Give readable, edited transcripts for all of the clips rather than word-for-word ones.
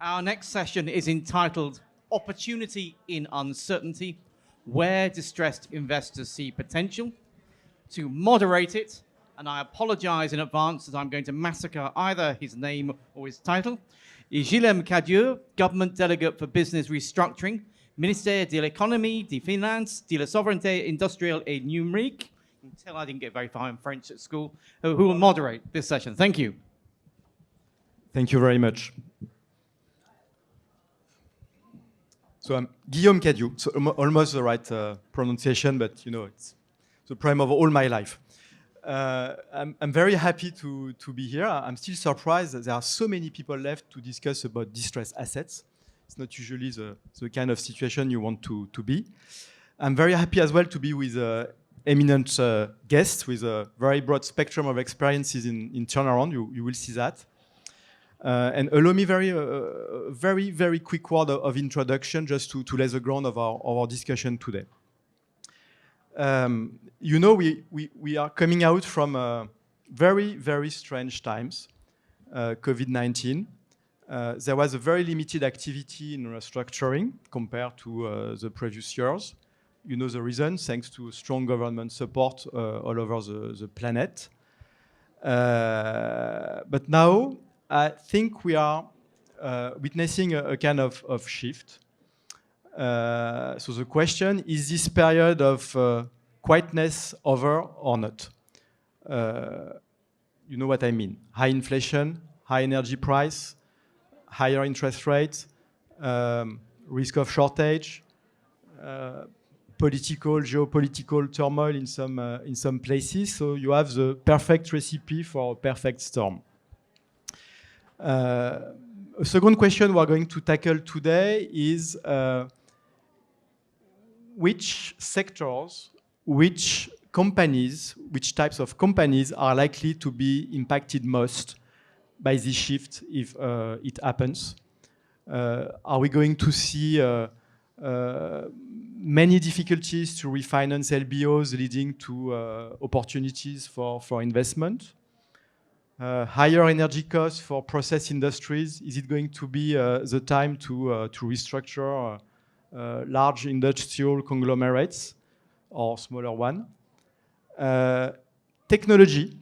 Our next session is entitled Opportunity in Uncertainty, Where Distressed Investors See Potential. To moderate it, and I apologize in advance as I'm going to massacre either his name or his title, is Guillaume Cadieux, Government Delegate for Business Restructuring, Ministère de l'Économie, des Finances, de la Souveraineté Industrielle et Numérique. You can tell I didn't get very far in French at school, who will moderate this session. Thank you. Thank you very much. So I'm Guillaume Cadieux, so almost the right pronunciation, but you know, it's the prime of all my life. I'm very happy to be here. I'm still surprised that there are so many people left to discuss about distressed assets. It's not usually the kind of situation you want to be. I'm very happy as well to be with eminent guests with a very broad spectrum of experiences in turnaround. You will see that. And allow me very quick word of introduction just to lay the ground of our discussion today. You know, we are coming out from very strange times, COVID-19. There was a very limited activity in restructuring compared to the previous years. You know the reason, thanks to strong government support all over the planet. But now, I think we are witnessing a kind of shift. So the question, is this period of quietness over or not? You know what I mean. High inflation, high energy price, higher interest rates, risk of shortage, geopolitical turmoil in some places. So you have the perfect recipe for a perfect storm. A second question we're going to tackle today is which sectors, which companies, which types of companies are likely to be impacted most by this shift if it happens? Are we going to see many difficulties to refinance LBOs leading to opportunities for investment? Higher energy costs for process industries, is it going to be the time to restructure large industrial conglomerates or smaller one? Technology,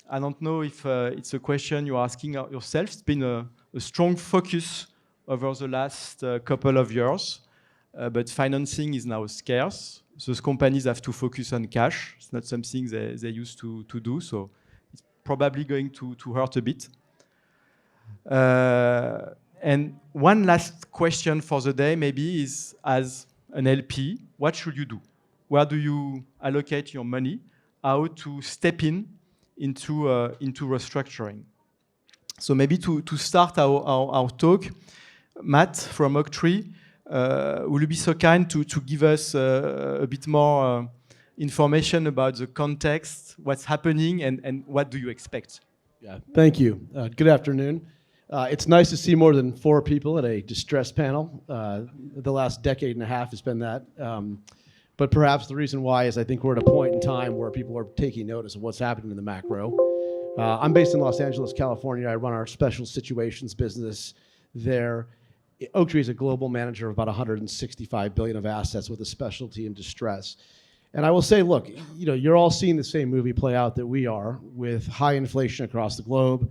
I don't know if it's a question you're asking yourself. It's been a strong focus over the last couple of years, but financing is now scarce. Those companies have to focus on cash. It's not something they used to do, so it's probably going to hurt a bit. And one last question for the day maybe is, as an LP, what should you do? Where do you allocate your money? How to step into restructuring? So maybe to start our talk, Matt from Oaktree, will you be so kind to give us a bit more information about the context, what's happening, and what do you expect? Yeah, thank you. Good afternoon. It's nice to see more than 4 people at a distress panel. The last decade and a half has been that. But perhaps the reason why is I think we're at a point in time where people are taking notice of what's happening in the macro. I'm based in Los Angeles, California. I run our special situations business there. Oaktree is a global manager of about 165 billion of assets with a specialty in distress. And I will say, look, you know, you're all seeing the same movie play out that we are, with high inflation across the globe,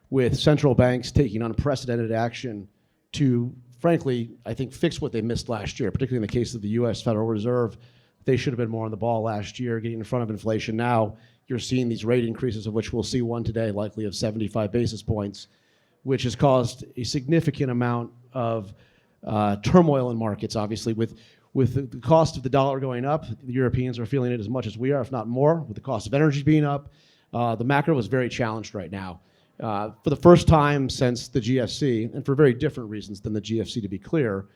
with central banks taking unprecedented action to, frankly, I think fix what they missed last year, particularly in the case of the US Federal Reserve. They should have been more on the ball last year, getting in front of inflation. Now you're seeing these rate increases, of which we'll see one today, likely of 75 basis points, which has caused a significant amount of turmoil in markets, obviously. With the cost of the dollar going up, the Europeans are feeling it as much as we are, if not more. With the cost of energy being up, the macro is very challenged right now. For the first time since the GFC, and for very different reasons than the GFC, to be clear,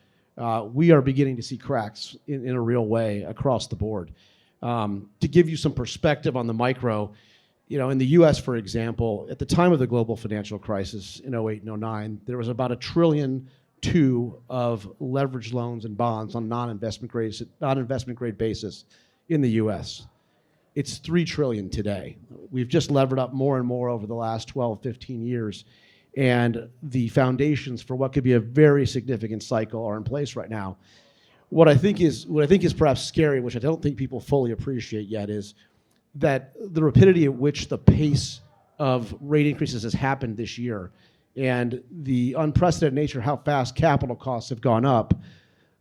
we are beginning to see cracks in a real way across the board. To give you some perspective on the micro, you know, in the US, for example, at the time of the global financial crisis in 08 and 09, there was about $1.2 trillion of leveraged loans and bonds on non-investment grade basis in the US. It's $3 trillion today. We've just levered up more and more over the last 12, 15 years. and the foundations for what could be a very significant cycle are in place right now. What I think is perhaps scary, which I don't think people fully appreciate yet, is that the rapidity at which the pace of rate increases has happened this year, and the unprecedented nature of how fast capital costs have gone up,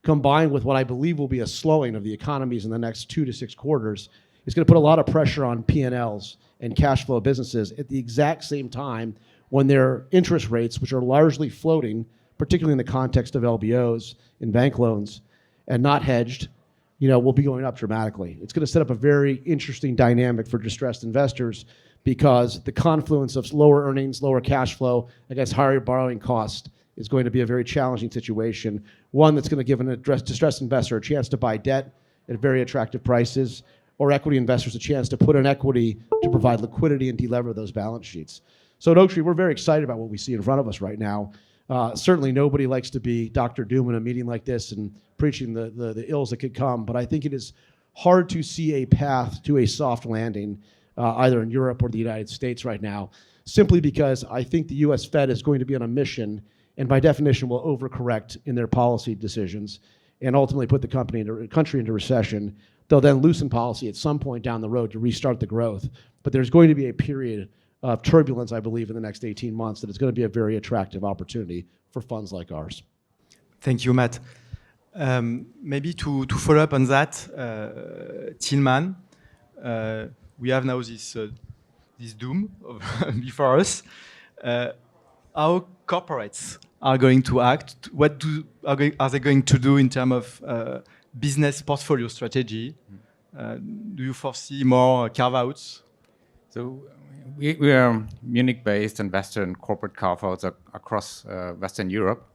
combined with what I believe will be a slowing of the economies in the next 2 to 6 quarters, is going to put a lot of pressure on P&Ls and cash flow businesses at the exact same time when their interest rates, which are largely floating, particularly in the context of LBOs and bank loans, and not hedged, will be going up dramatically. It's going to set up a very interesting dynamic for distressed investors because the confluence of lower earnings, lower cash flow against higher borrowing cost is going to be a very challenging situation. One that's going to give a distressed investor a chance to buy debt at very attractive prices, or equity investors a chance to put in equity to provide liquidity and delever those balance sheets. So at Oaktree, we're very excited about what we see in front of us right now. Certainly nobody likes to be Dr. Doom in a meeting like this and preaching the ills that could come, but I think it is hard to see a path to a soft landing either in Europe or the United States right now, simply because I think the US Fed is going to be on a mission and by definition will overcorrect in their policy decisions and ultimately put the country into recession. They'll then loosen policy at some point down the road to restart the growth, but there's going to be a period of turbulence, I believe, in the next 18 months that is going to be a very attractive opportunity for funds like ours. Thank you, Matt. Maybe to follow up on that, Tillman, we have now this doom before us. How corporates are going to act? What are they going to do in terms of business portfolio strategy? Do you foresee more carve-outs? So we are Munich-based investor in corporate carve-outs across Western Europe.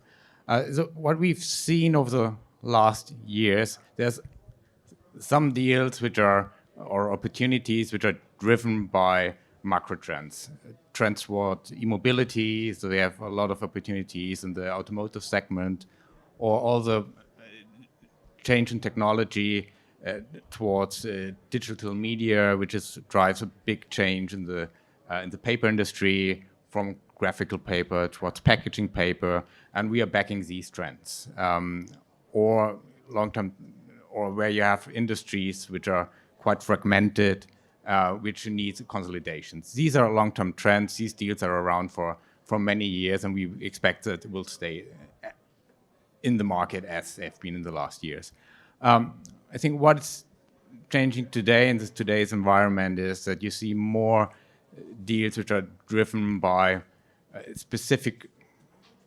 So what we've seen over the last years, there's some deals or opportunities which are driven by macro trends. Trends toward e-mobility, so they have a lot of opportunities in the automotive segment, or also change in technology towards digital media, which drives a big change in the paper industry, from graphical paper towards packaging paper, and we are backing these trends. Or long-term, or where you have industries which are quite fragmented, which need consolidations. These are long-term trends. These deals are around for many years, and we expect that it will stay in the market as they've been in the last years. I think what's changing today in today's environment is that you see more deals which are driven by specific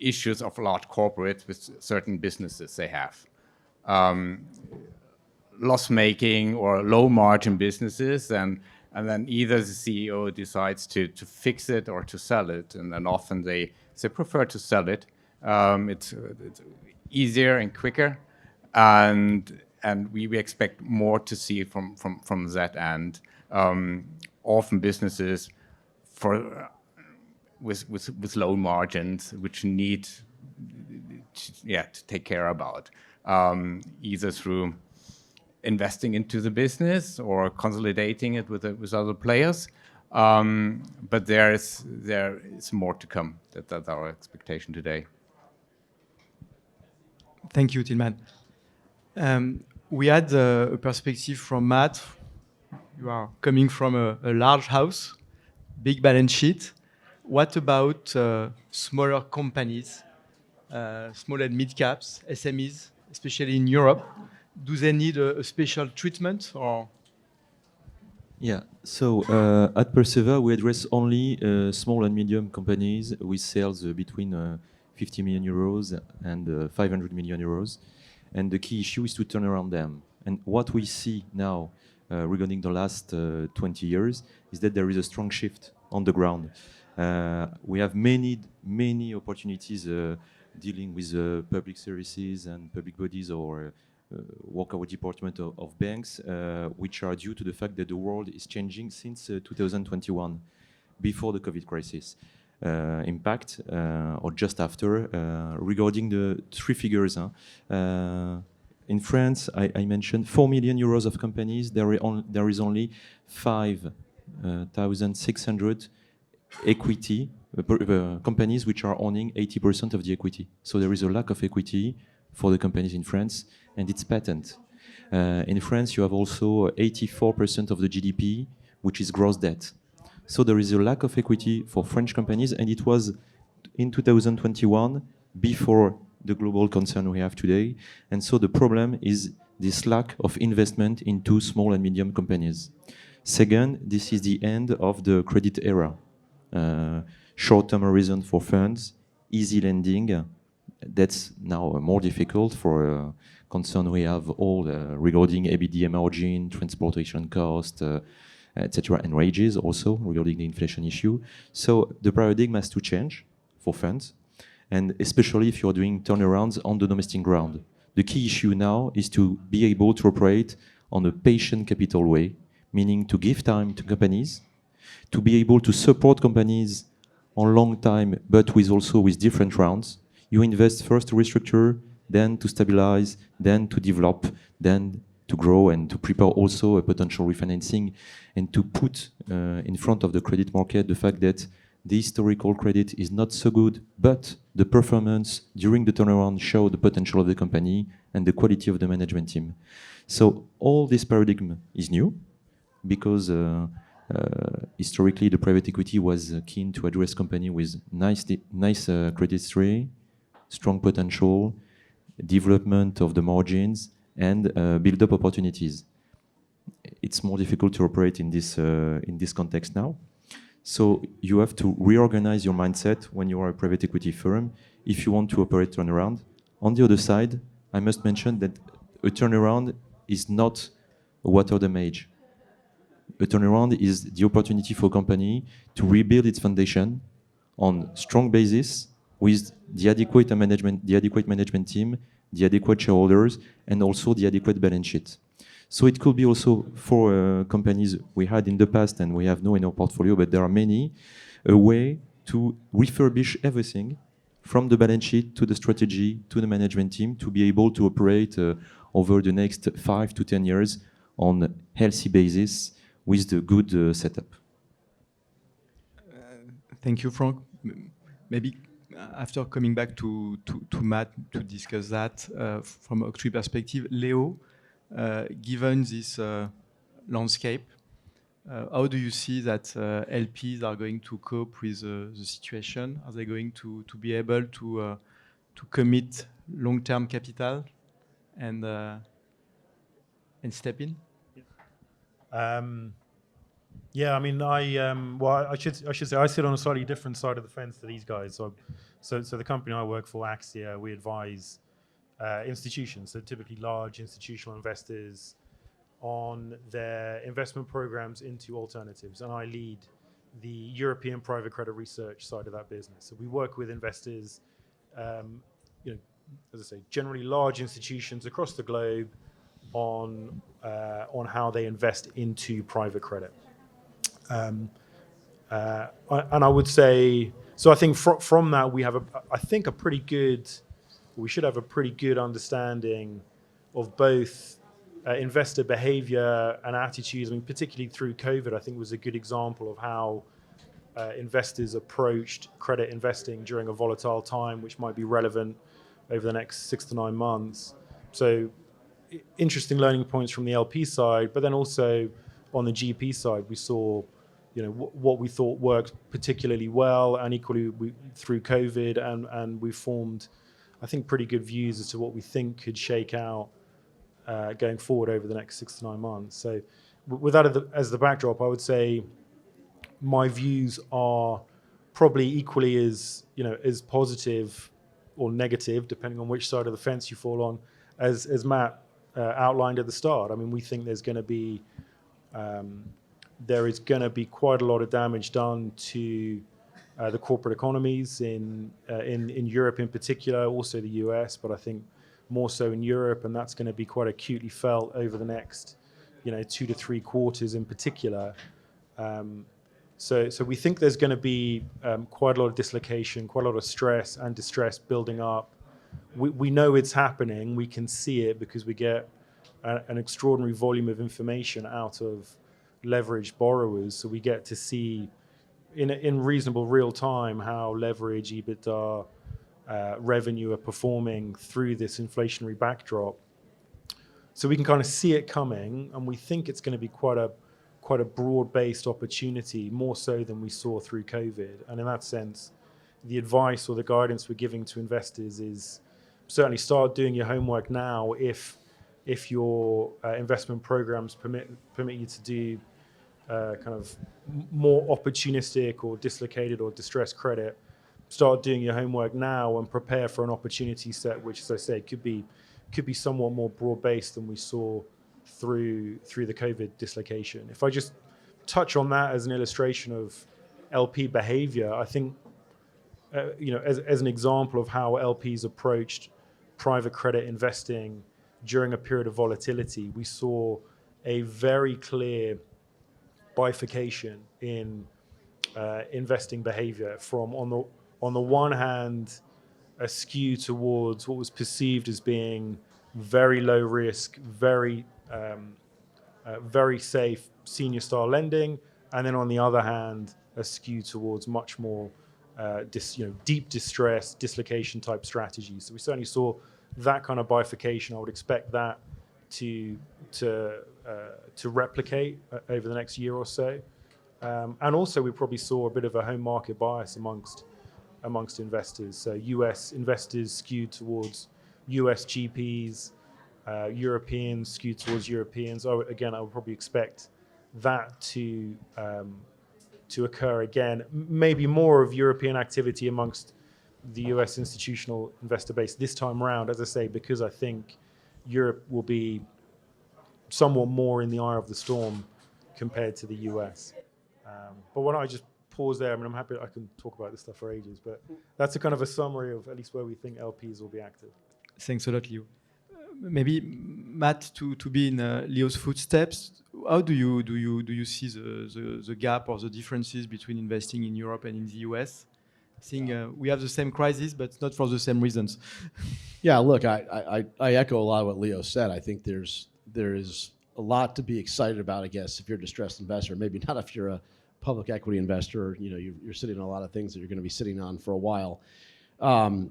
issues of large corporates with certain businesses they have. Loss-making or low-margin businesses, and then either the CEO decides to fix it or to sell it, and then often they prefer to sell it. It's easier and quicker, and we expect more to see from that end. Often businesses with low margins, which need to take care about, either through investing into the business or consolidating it with other players. But there is more to come. That's our expectation today. Thank you, Tillman. We had a perspective from Matt. You are coming from a large house, big balance sheet. What about smaller companies, small and mid caps, SMEs, especially in Europe? Do they need a special treatment or? Yeah, so at Persever, we address only small and medium companies with sales between 50 million euros and 500 million euros. And the key issue is to turn around them. And what we see now regarding the last 20 years is that there is a strong shift on the ground. We have many opportunities dealing with public services and public bodies or workout department of banks, which are due to the fact that the world is changing since 2021, before the COVID crisis impact, or just after. Regarding the three figures, in France, I mentioned 4 million euros of companies. There is only 5,600 equity companies which are owning 80% of the equity. So there is a lack of equity for the companies in France, and it's patent. In France, you have also 84% of the GDP, which is gross debt. So there is a lack of equity for French companies, and it was in 2021, before the global concern we have today. And so the problem is this lack of investment into small and medium companies. Second, this is the end of the credit era. Short-term horizon for funds, easy lending. That's now more difficult for concern we have all regarding EBITDA margin, transportation cost, etc., and wages also regarding the inflation issue. So the paradigm has to change for funds, and especially if you're doing turnarounds on the domestic ground. The key issue now is to be able to operate on a patient capital way, meaning to give time to companies, to be able to support companies on long time, but with different rounds. You invest first to restructure, then to stabilize, then to develop, then to grow, and to prepare also a potential refinancing, and to put in front of the credit market the fact that the historical credit is not so good, but the performance during the turnaround show the potential of the company and the quality of the management team. So all this paradigm is new because historically the private equity was keen to address company with nice credit history, strong potential, development of the margins, and build-up opportunities. It's more difficult to operate in this context now. So you have to reorganize your mindset when you are a private equity firm if you want to operate turnaround. On the other side, I must mention that a turnaround is not a water damage. A turnaround is the opportunity for a company to rebuild its foundation on strong basis with the adequate management team, the adequate shareholders, and also the adequate balance sheet. So it could be also for companies we had in the past and we have no in our portfolio, but there are many, a way to refurbish everything from the balance sheet to the strategy to the management team to be able to operate over the next 5 to 10 years on a healthy basis with the good setup. Thank you, Frank. Maybe after coming back to Matt to discuss that from a Oaktree perspective, Leo, given this landscape, how do you see that LPs are going to cope with the situation? Are they going to be able to commit long-term capital and step in? Yeah, I mean, I should say I sit on a slightly different side of the fence to these guys. So the company I work for, Axia, we advise institutions, so typically large institutional investors, on their investment programs into alternatives, and I lead the European private credit research side of that business. So we work with investors, as I say, generally large institutions across the globe on how they invest into private credit. And I would say, so I think from that we have we should have a pretty good understanding of both investor behavior and attitudes. I mean, particularly through COVID, I think was a good example of how investors approached credit investing during a volatile time, which might be relevant over the next 6 to 9 months. So interesting learning points from the LP side, but then also on the GP side, we saw what we thought worked particularly well, and equally through COVID, and we formed, I think, pretty good views as to what we think could shake out going forward over the next 6 to 9 months. So with that as the backdrop, I would say my views are probably equally as positive or negative, depending on which side of the fence you fall on, as Matt outlined at the start. I mean, we think there is going to be quite a lot of damage done to the corporate economies in Europe in particular, also the US, but I think more so in Europe, and that's going to be quite acutely felt over the next 2 to 3 quarters in particular. So we think there's going to be quite a lot of dislocation, quite a lot of stress and distress building up. We know it's happening. We can see it because we get an extraordinary volume of information out of leveraged borrowers. So we get to see in reasonable real time how leverage, EBITDA, revenue are performing through this inflationary backdrop. So we can kind of see it coming, and we think it's going to be quite a broad-based opportunity, more so than we saw through COVID. And in that sense, the advice or the guidance we're giving to investors is certainly start doing your homework now if your investment programs permit you to do kind of more opportunistic or dislocated or distressed credit. Start doing your homework now and prepare for an opportunity set, which, as I say, could be somewhat more broad-based than we saw through the COVID dislocation. If I just touch on that as an illustration of LP behavior, I think, as an example of how LPs approached private credit investing during a period of volatility, we saw a very clear bifurcation in investing behavior from, on the one hand, a skew towards what was perceived as being very low risk, very safe senior style lending, and then on the other hand, a skew towards much more deep distress, dislocation type strategies. So we certainly saw that kind of bifurcation. I would expect that to replicate over the next year or so. And also, we probably saw a bit of a home market bias amongst investors. So US investors skewed towards US GPs, Europeans skewed towards Europeans. I would probably expect that to occur again. Maybe more of European activity amongst the US institutional investor base this time around, as I say, because I think Europe will be somewhat more in the eye of the storm compared to the US. But why don't I just pause there? I mean, I'm happy I can talk about this stuff for ages, but that's a kind of a summary of at least where we think LPs will be active. Thanks a lot, Leo. Maybe Matt, to be in Leo's footsteps, how do you see the gap or the differences between investing in Europe and in the US? I think we have the same crisis, but not for the same reasons. Yeah, look, I echo a lot of what Leo said. I think there is a lot to be excited about, I guess, if you're a distressed investor. Maybe not if you're a public equity investor. You're sitting on a lot of things that you're going to be sitting on for a while. What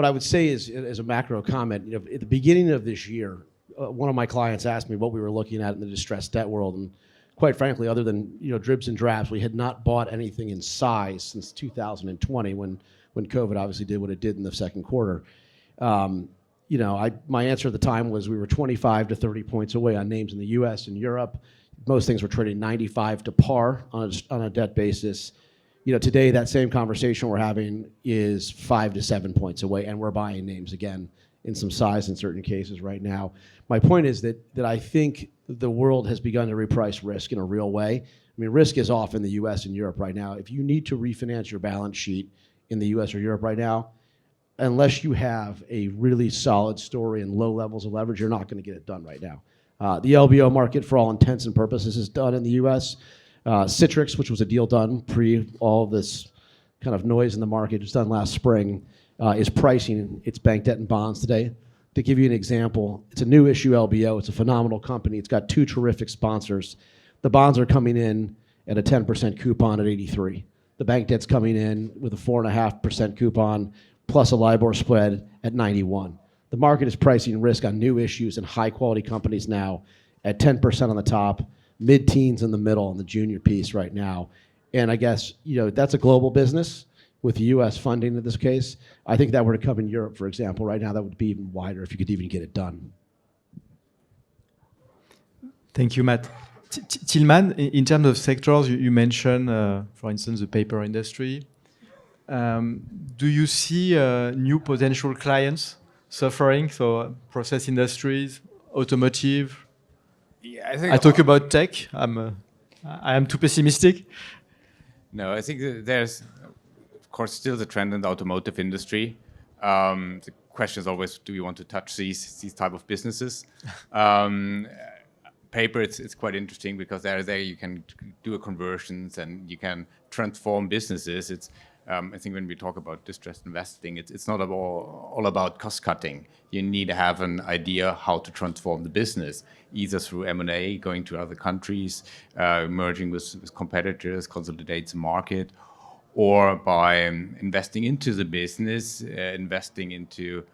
I would say is, as a macro comment, at the beginning of this year, one of my clients asked me what we were looking at in the distressed debt world, and quite frankly, other than dribs and drabs, we had not bought anything in size since 2020 when COVID obviously did what it did in the second quarter. My answer at the time was we were 25 to 30 points away on names in the U.S. and Europe. Most things were trading 95 to par on a debt basis. Today that same conversation we're having is 5 to 7 points away, and we're buying names again in some size in certain cases right now. My point is that I think the world has begun to reprice risk in a real way. I mean, risk is off in the U.S. and Europe right now. If you need to refinance your balance sheet in the U.S. or Europe right now, unless you have a really solid story and low levels of leverage, you're not going to get it done right now. The LBO market, for all intents and purposes, is done in the U.S. Citrix, which was a deal done pre all this kind of noise in the market, just done last spring, is pricing its bank debt and bonds today. To give you an example, it's a new issue LBO. It's a phenomenal company. It's got two terrific sponsors. The bonds are coming in at a 10% coupon at 83. The bank debt's coming in with a 4.5% coupon plus a LIBOR spread at 91. The market is pricing risk on new issues and high-quality companies now at 10% on the top, mid-teens in the middle on the junior piece right now. And I guess, that's a global business with the U.S. funding in this case. I think that were to come in Europe, for example, right now that would be even wider if you could even get it done. Thank you, Matt. Tilman, in terms of sectors, you mentioned, for instance, the paper industry. Do you see new potential clients suffering? So process industries, automotive. Yeah, I think I talk about tech. I am too pessimistic. No, I think that there's, of course, still the trend in the automotive industry. The question is always, do we want to touch these type of businesses? Paper, it's quite interesting because there you can do conversions and you can transform businesses. It's I think when we talk about distressed investing, it's not all about cost cutting. You need to have an idea how to transform the business, either through M&A, going to other countries, merging with competitors, consolidate the market, or by investing into the business, investing into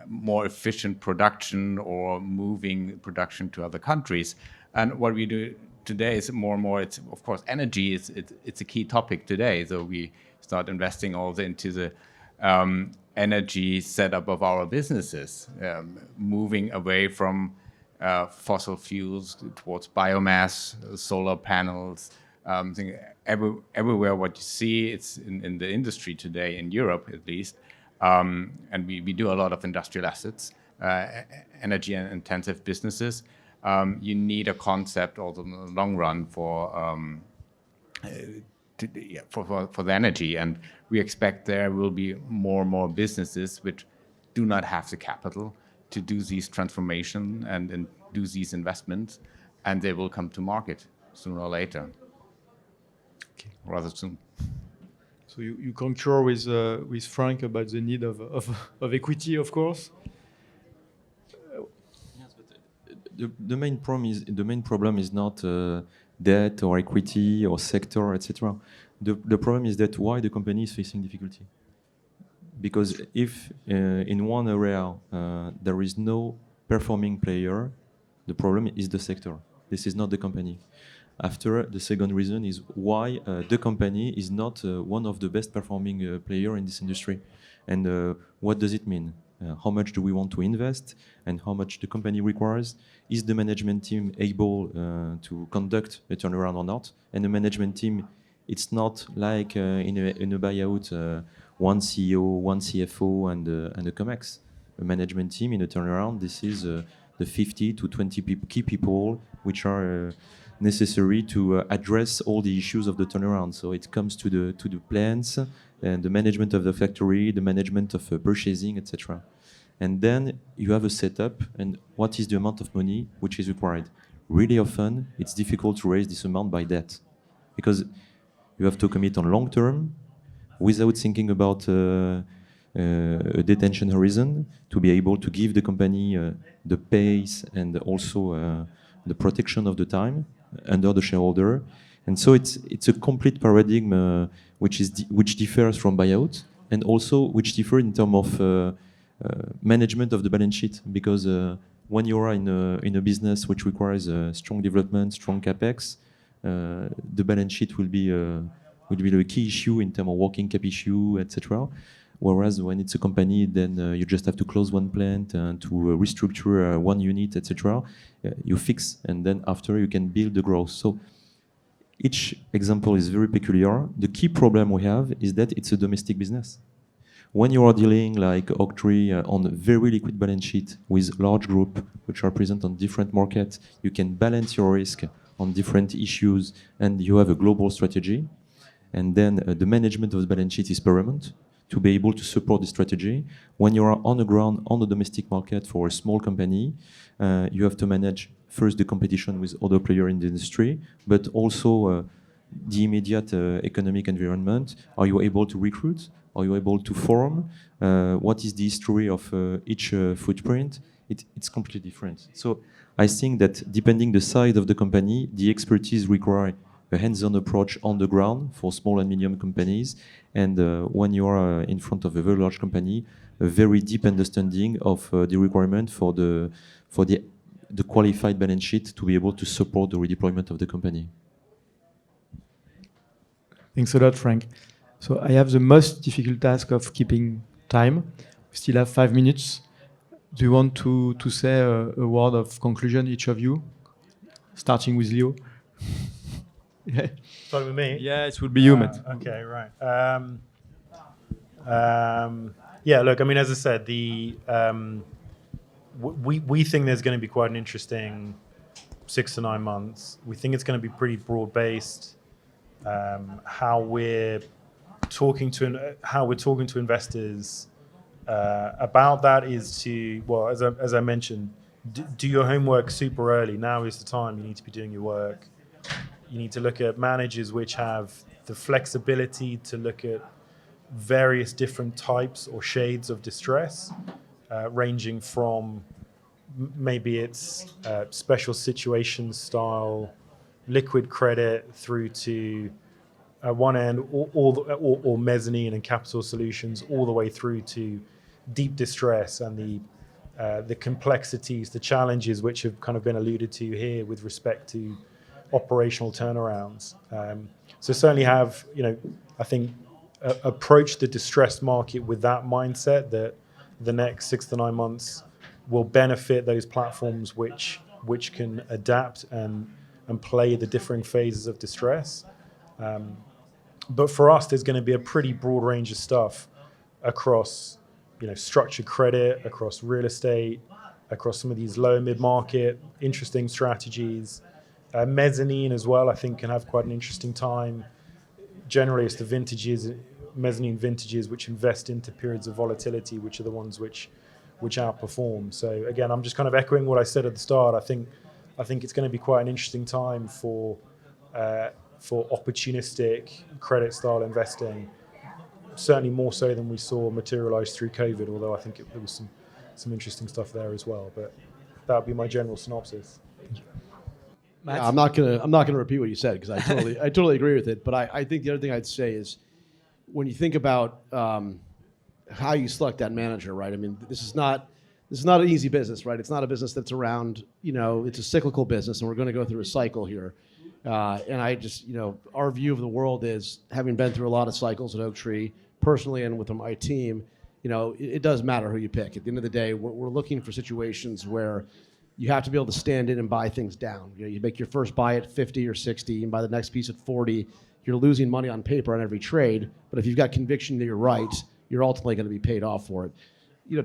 more efficient production or moving production to other countries. And what we do today is more and more, it's of course energy it's a key topic today. So we start investing also into the energy setup of our businesses, moving away from fossil fuels towards biomass, solar panels. Everywhere what you see, it's in the industry today, in Europe at least. And we do a lot of industrial assets, energy intensive businesses. You need a concept also in the long run for the energy, and we expect there will be more and more businesses which do not have the capital to do these transformation and do these investments, and they will come to market sooner or later. Okay. Rather soon. So you concur with Frank about the need of equity, of course. The main problem is not debt or equity or sector, etc. The problem is that why the company is facing difficulty. Because if in one area there is no performing player, the problem is the sector. This is not the company. After, the second reason is why the company is not one of the best performing player in this industry. And what does it mean? How much do we want to invest and how much the company requires? Is the management team able to conduct a turnaround or not? And the management team, it's not like in a buyout, one CEO, one CFO, and a COMEX. A management team in a turnaround, this is the 50 to 20 key people which are necessary to address all the issues of the turnaround. So it comes to the plants and the management of the factory, the management of purchasing, etc. And then you have a setup, and what is the amount of money which is required? Really often, it's difficult to raise this amount by debt, because you have to commit on long term without thinking about a detention horizon to be able to give the company the pace and also the protection of the time under the shareholder. And so it's a complete paradigm which differs from buyout, and also which differs in terms of management of the balance sheet, because when you are in a business which requires strong development, strong capex, the balance sheet will be the key issue in terms of working cap issue, etc. Whereas when it's a company, then you just have to close one plant and to restructure one unit, etc. You fix, and then after you can build the growth. So each example is very peculiar. The key problem we have is that it's a domestic business. When you are dealing like Oaktree on a very liquid balance sheet with large group which are present on different markets, you can balance your risk on different issues, and you have a global strategy. And then the management of the balance sheet is paramount to be able to support the strategy. When you are on the ground on the domestic market for a small company, you have to manage first the competition with other players in the industry, but also the immediate economic environment. Are you able to recruit? Are you able to form? What is the history of each footprint? It's completely different. So I think that depending the size of the company, the expertise required a hands-on approach on the ground for small and medium companies, and when you are in front of a very large company, a very deep understanding of the requirement for the qualified balance sheet to be able to support the redeployment of the company. Thanks a lot, Frank. So I have the most difficult task of keeping time. We still have 5 minutes. Do you want to say a word of conclusion, each of you? Starting with Leo. Yeah. Starting with me? Yeah, it would be you, Matt. Okay, right. Yeah, look, I mean, as I said, we think there's going to be quite an interesting 6 to 9 months. We think it's going to be pretty broad-based. How we're talking to investors about that is to, well, as I mentioned, do your homework super early. Now is the time you need to be doing your work. You need to look at managers which have the flexibility to look at various different types or shades of distress, ranging from maybe it's special situations style liquid credit through to one end, or mezzanine and capital solutions, all the way through to deep distress and the complexities, the challenges which have kind of been alluded to here with respect to operational turnarounds. So certainly have, I think, approach the distressed market with that mindset that the next 6 to 9 months will benefit those platforms which can adapt and play the differing phases of distress. But for us, there's going to be a pretty broad range of stuff across, structured credit, across real estate, across some of these low mid-market, interesting strategies. Mezzanine as well, I think, can have quite an interesting time. Generally, it's the mezzanine vintages, which invest into periods of volatility, which are the ones which outperform. So again, I'm just kind of echoing what I said at the start. I think it's going to be quite an interesting time for opportunistic credit style investing. Certainly more so than we saw materialize through COVID, although I think there was some interesting stuff there as well. But that would be my general synopsis. Yeah, I'm not gonna repeat what you said because I totally agree with it. But I think the other thing I'd say is when you think about how you select that manager, right? I mean, this is not an easy business, right? It's not a business that's around, it's a cyclical business, and we're going to go through a cycle here. And I just, our view of the world is, having been through a lot of cycles at Oaktree, personally and with my team, it does matter who you pick. At the end of the day, we're looking for situations where you have to be able to stand in and buy things down. You make your first buy at 50 or 60 and buy the next piece at 40. You're losing money on paper on every trade, but if you've got conviction that you're right, you're ultimately going to be paid off for it.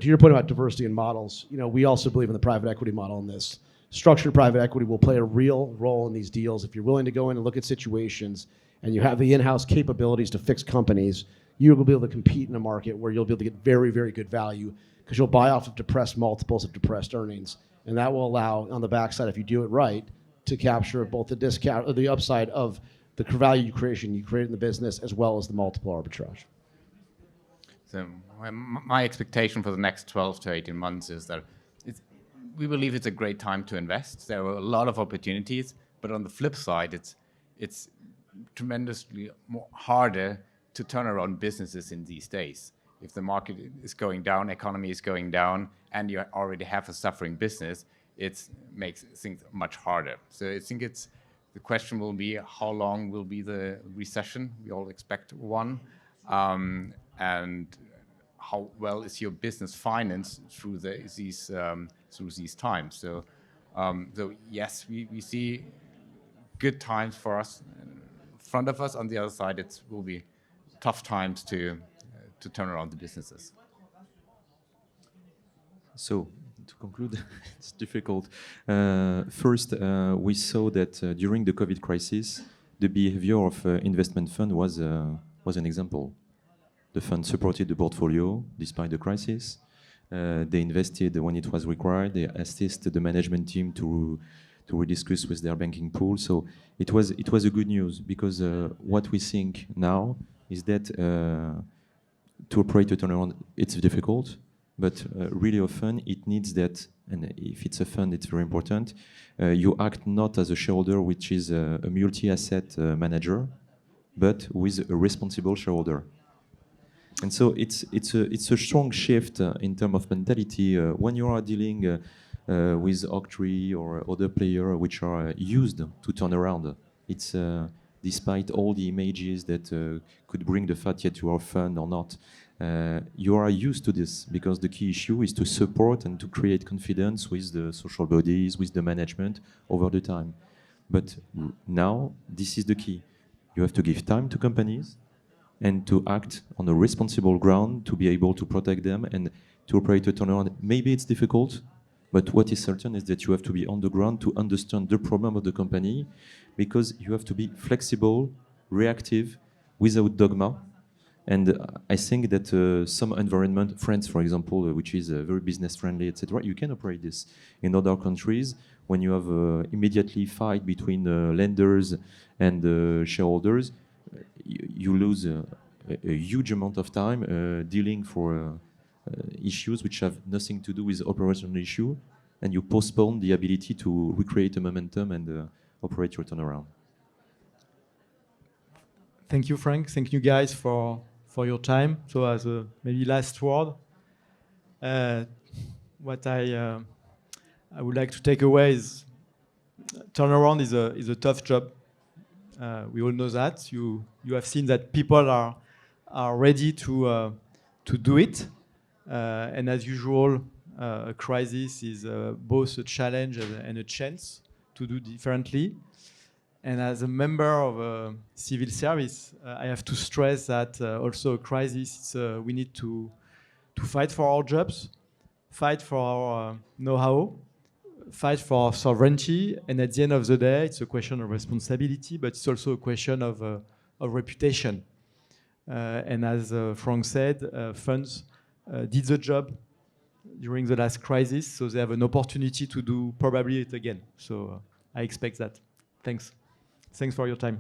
To your point about diversity in models, we also believe in the private equity model in this. Structured private equity will play a real role in these deals. If you're willing to go in and look at situations and you have the in-house capabilities to fix companies, you will be able to compete in a market where you'll be able to get very, very good value because you'll buy off of depressed multiples of depressed earnings. And that will allow, on the backside, if you do it right, to capture both the discount or the upside of the value creation you create in the business as well as the multiple arbitrage. So my expectation for the next 12 to 18 months is that we believe it's a great time to invest. There are a lot of opportunities, but on the flip side, it's tremendously harder to turn around businesses in these days. If the market is going down, economy is going down, and you already have a suffering business, it makes things much harder. So I think the question will be, how long will be the recession? We all expect one. And how well is your business financed through these times? So yes, we see good times for us in front of us. On the other side, it will be tough times to turn around the businesses. So to conclude, it's difficult. First, we saw that during the COVID crisis, the behavior of investment fund was an example. The fund supported the portfolio despite the crisis. They invested when it was required. They assisted the management team to rediscuss with their banking pool. So it was a good news because what we think now is that to operate a turnaround, it's difficult, but really often it needs that, and if it's a fund, it's very important, you act not as a shareholder, which is a multi-asset manager, but with a responsible shareholder. And so it's a strong shift in terms of mentality. When you are dealing with Oaktree or other players which are used to turn around, it's despite all the images that could bring the fact that you are a fund or not, you are used to this because the key issue is to support and to create confidence with the social bodies, with the management over the time. But now this is the key. You have to give time to companies and to act on a responsible ground to be able to protect them and to operate a turnaround. Maybe it's difficult, but what is certain is that you have to be on the ground to understand the problem of the company because you have to be flexible, reactive, without dogma. And I think that some environment, France, for example, which is very business-friendly, etc., you can operate this. In other countries, when you have immediately fight between lenders and shareholders, you lose a huge amount of time dealing for issues which have nothing to do with operational issue, and you postpone the ability to recreate a momentum and operate your turnaround. Thank you, Frank. Thank you, guys, for your time. So, as a maybe last word, what I would like to take away is turnaround is a tough job. We all know that. You have seen that people are ready to do it, and as usual, a crisis is both a challenge and a chance to do differently. And as a member of a civil service, I have to stress that also a crisis, we need to fight for our jobs, fight for our know-how, fight for our sovereignty, and at the end of the day, it's a question of responsibility, but it's also a question of reputation. And as Frank said, funds did the job during the last crisis, so they have an opportunity to do probably it again. So I expect that. Thanks. Thanks for your time.